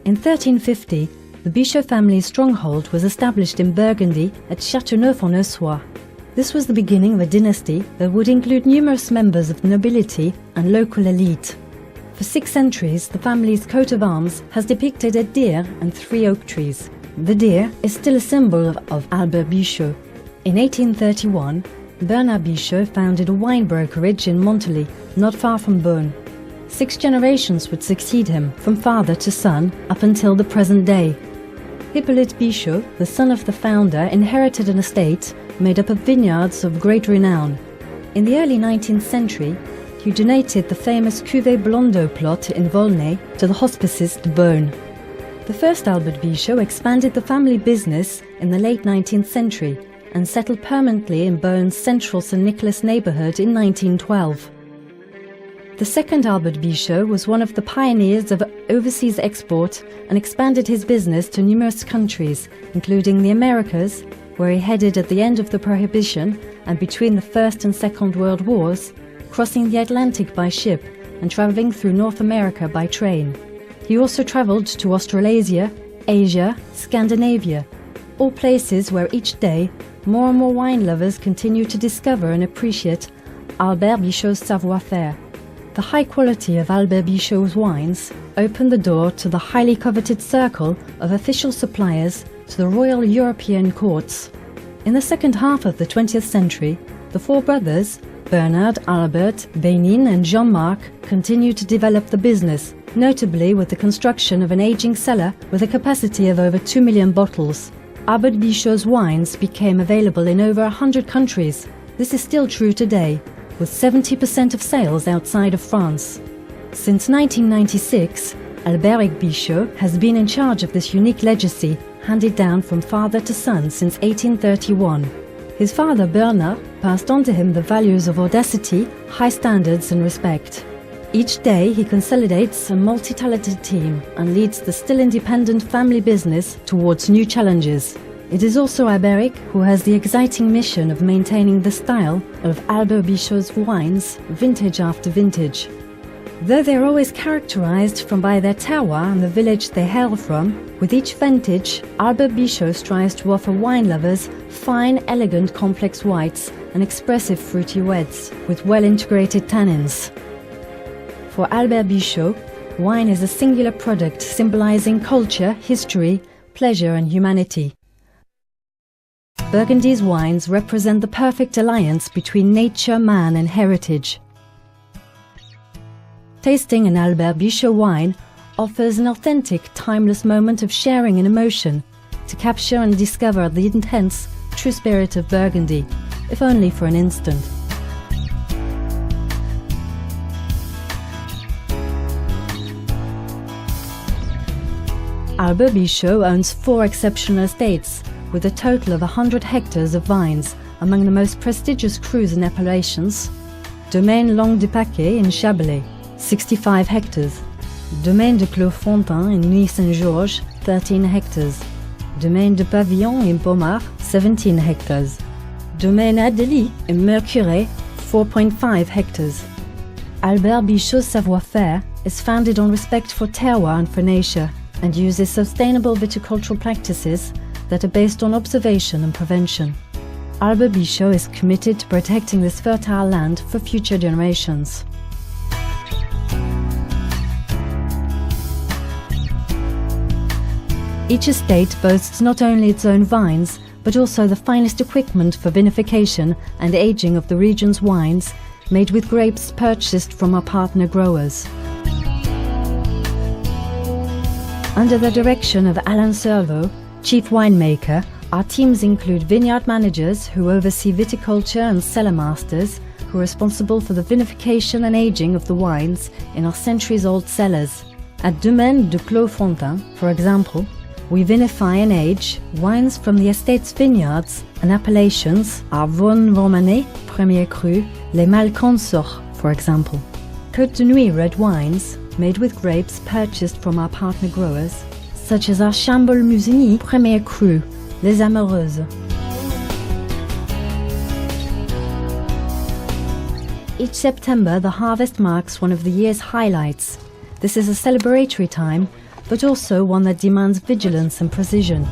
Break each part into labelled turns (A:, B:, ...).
A: In 1350, the Bichot family's stronghold was established in Burgundy at Châteauneuf-en-Eussois. This was the beginning of a dynasty that would include numerous members of the nobility and local elite. For 6 centuries, the family's coat of arms has depicted a deer and 3 oak trees. The deer is still a symbol of Albert Bichot. In 1831, Bernard Bichot founded a wine brokerage in Monteley, not far from Beaune. 6 generations would succeed him, from father to son, up until the present day. Hippolyte Bichot, the son of the founder, inherited an estate made up of vineyards of great renown. In the early 19th century, he donated the famous Cuvée Blondeau plot in Volnay to the hospices de Beaune. The first Albert Bichot expanded the family business in the late 19th century and settled permanently in Beaune's central St. Nicholas neighbourhood in 1912. The second Albert Bichot was one of the pioneers of overseas export and expanded his business to numerous countries, including the Americas, where he headed at the end of the Prohibition and between the First and Second World Wars, crossing the Atlantic by ship and travelling through North America by train. He also travelled to Australasia, Asia, Scandinavia, all places where each day more and more wine lovers continue to discover and appreciate Albert Bichot's savoir-faire. The high quality of Albert Bichot's wines opened the door to the highly coveted circle of official suppliers to the Royal European courts. In the second half of the 20th century, the 4 brothers, Bernard, Albert, Bénin and Jean-Marc, continued to develop the business, notably with the construction of an aging cellar with a capacity of over 2 million bottles. Albert Bichot's wines became available in over 100 countries. This is still true today, with 70% of sales outside of France. Since 1996, Alberic Bichot has been in charge of this unique legacy, handed down from father to son since 1831. His father, Bernard, passed on to him the values of audacity, high standards and respect. Each day he consolidates a multi-talented team and leads the still independent family business towards new challenges. It is also Alberic who has the exciting mission of maintaining the style of Albert Bichot's wines, vintage after vintage. Though they are always characterized by their terroir and the village they hail from, with each vintage, Albert Bichot strives to offer wine lovers fine, elegant, complex whites and expressive fruity reds with well-integrated tannins. For Albert Bichot, wine is a singular product symbolizing culture, history, pleasure and humanity. Burgundy's wines represent the perfect alliance between nature, man and heritage. Tasting an Albert Bichot wine offers an authentic, timeless moment of sharing and emotion to capture and discover the intense, true spirit of Burgundy, if only for an instant. Albert Bichot owns 4 exceptional estates, with a total of 100 hectares of vines, among the most prestigious crus and appellations: Domaine Langue du Paquet in Chablais, 65 hectares; Domaine de Clos-Fontain in Nuits-Saint-Georges, 13 hectares; Domaine de Pavillon in Pommard, 17 hectares; Domaine Adélie in Mercurey, 4.5 hectares. Albert Bichot's savoir-faire is founded on respect for terroir and for nature, and uses sustainable viticultural practices that are based on observation and prevention. Albert Bichot is committed to protecting this fertile land for future generations. Each estate boasts not only its own vines, but also the finest equipment for vinification and aging of the region's wines, made with grapes purchased from our partner growers. Under the direction of Alain Serveau, chief winemaker, our teams include vineyard managers who oversee viticulture and cellar masters who are responsible for the vinification and aging of the wines in our centuries-old cellars. At Domaine de Clos-Fontain, for example, we vinify and age wines from the estate's vineyards and appellations are Vosne-Romanée, Premier Cru, Les Malconsorts, for example. Côte de Nuit red wines, made with grapes purchased from our partner growers, such as our Chambol-Musigny Premier Cru, Les Amoureuses. Each September, the harvest marks one of the year's highlights. This is a celebratory time, but also one that demands vigilance and precision.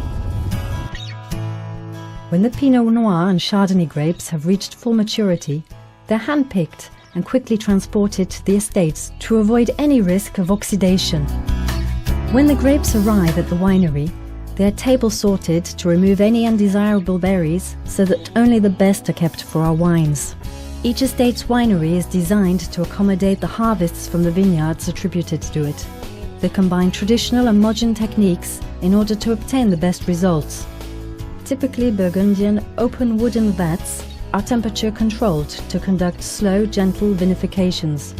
A: When the Pinot Noir and Chardonnay grapes have reached full maturity, they're hand-picked and quickly transported to the estates to avoid any risk of oxidation. When the grapes arrive at the winery, they are table sorted to remove any undesirable berries so that only the best are kept for our wines. Each estate's winery is designed to accommodate the harvests from the vineyards attributed to it. They combine traditional and modern techniques in order to obtain the best results. Typically Burgundian open wooden vats are temperature controlled to conduct slow, gentle vinifications.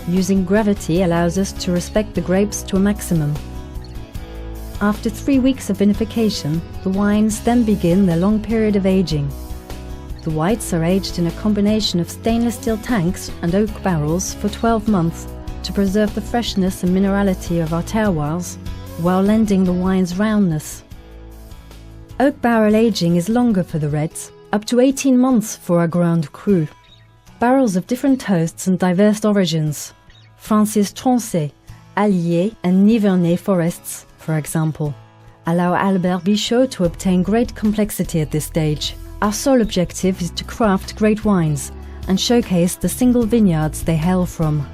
A: Using gravity allows us to respect the grapes to a maximum. After 3 weeks of vinification, the wines then begin their long period of aging. The whites are aged in a combination of stainless steel tanks and oak barrels for 12 months to preserve the freshness and minerality of our terroirs, while lending the wine's roundness. Oak barrel aging is longer for the reds, up to 18 months for our Grand Cru. Barrels of different hosts and diverse origins, Francis Tronchet, Allier and Nivernais forests, for example, allow Albert Bichot to obtain great complexity at this stage. Our sole objective is to craft great wines and showcase the single vineyards they hail from.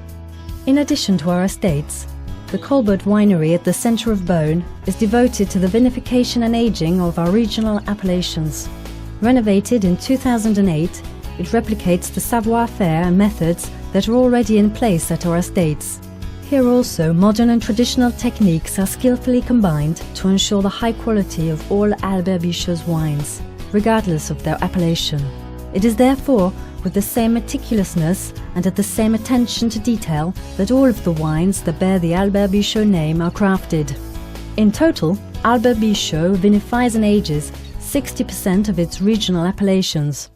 A: In addition to our estates, the Colbert winery at the centre of Beaune is devoted to the vinification and aging of our regional appellations. Renovated in 2008, it replicates the savoir-faire and methods that are already in place at our estates. Here also, modern and traditional techniques are skillfully combined to ensure the high quality of all Albert Bichot's wines, regardless of their appellation. It is therefore with the same meticulousness and at the same attention to detail that all of the wines that bear the Albert Bichot name are crafted. In total, Albert Bichot vinifies and ages 60% of its regional appellations.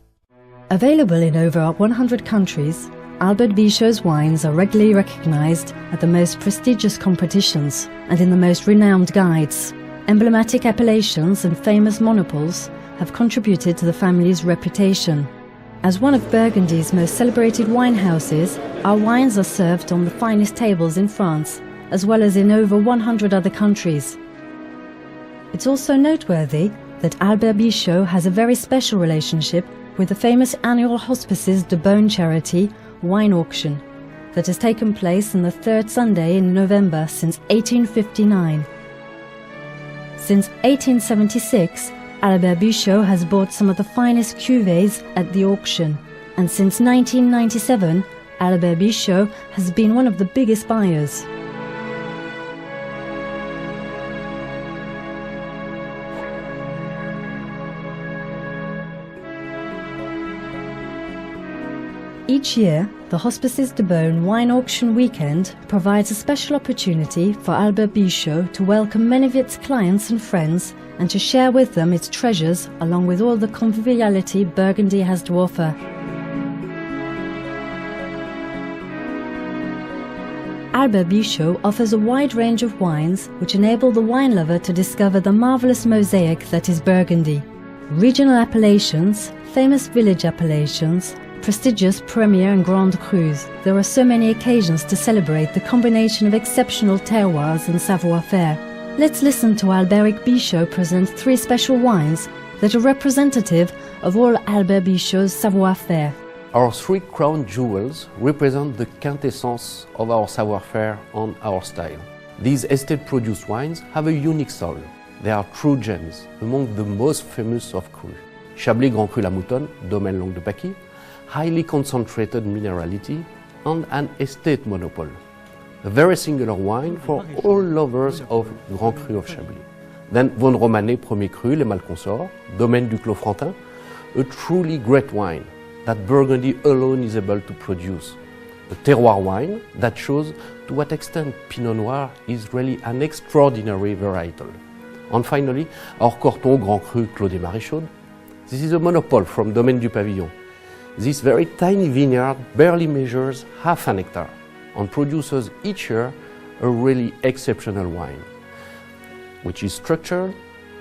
A: Available in over 100 countries, Albert Bichot's wines are regularly recognized at the most prestigious competitions and in the most renowned guides. Emblematic appellations and famous monopoles have contributed to the family's reputation. As one of Burgundy's most celebrated wine houses, our wines are served on the finest tables in France, as well as in over 100 other countries. It's also noteworthy that Albert Bichot has a very special relationship with the famous annual Hospices de Beaune charity wine auction that has taken place on the third Sunday in November since 1859. Since 1876, Albert Bichot has bought some of the finest cuvées at the auction, and since 1997, Albert Bichot has been one of the biggest buyers. Each year, the Hospices de Beaune Wine Auction Weekend provides a special opportunity for Albert Bichot to welcome many of its clients and friends and to share with them its treasures along with all the conviviality Burgundy has to offer. Albert Bichot offers a wide range of wines which enable the wine lover to discover the marvelous mosaic that is Burgundy. Regional appellations, famous village appellations, prestigious Premier and Grand Crus. There are so many occasions to celebrate the combination of exceptional terroirs and savoir-faire. Let's listen to Albert Bichot present 3 special wines that are representative of all Albert Bichot's savoir-faire.
B: Our 3 crown jewels represent the quintessence of our savoir-faire and our style. These estate-produced wines have a unique soul. They are true gems, among the most famous of cru. Chablis Grand Cru La Moutonne, Domaine Longue de Paquis, highly concentrated minerality, and an estate monopole. A very singular wine for all lovers of Grand Cru of Chablis. Then Von Romanet Premier Cru, Les Malconsorts, Domaine du Clos Frontin, a truly great wine that Burgundy alone is able to produce. A terroir wine that shows to what extent Pinot Noir is really an extraordinary varietal. And finally, our Corton Grand Cru Claude Marichaude. This is a monopole from Domaine du Pavillon. This very tiny vineyard barely measures half an hectare and produces each year a really exceptional wine, which is structured,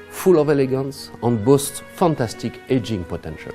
B: full of elegance, and boasts fantastic aging potential.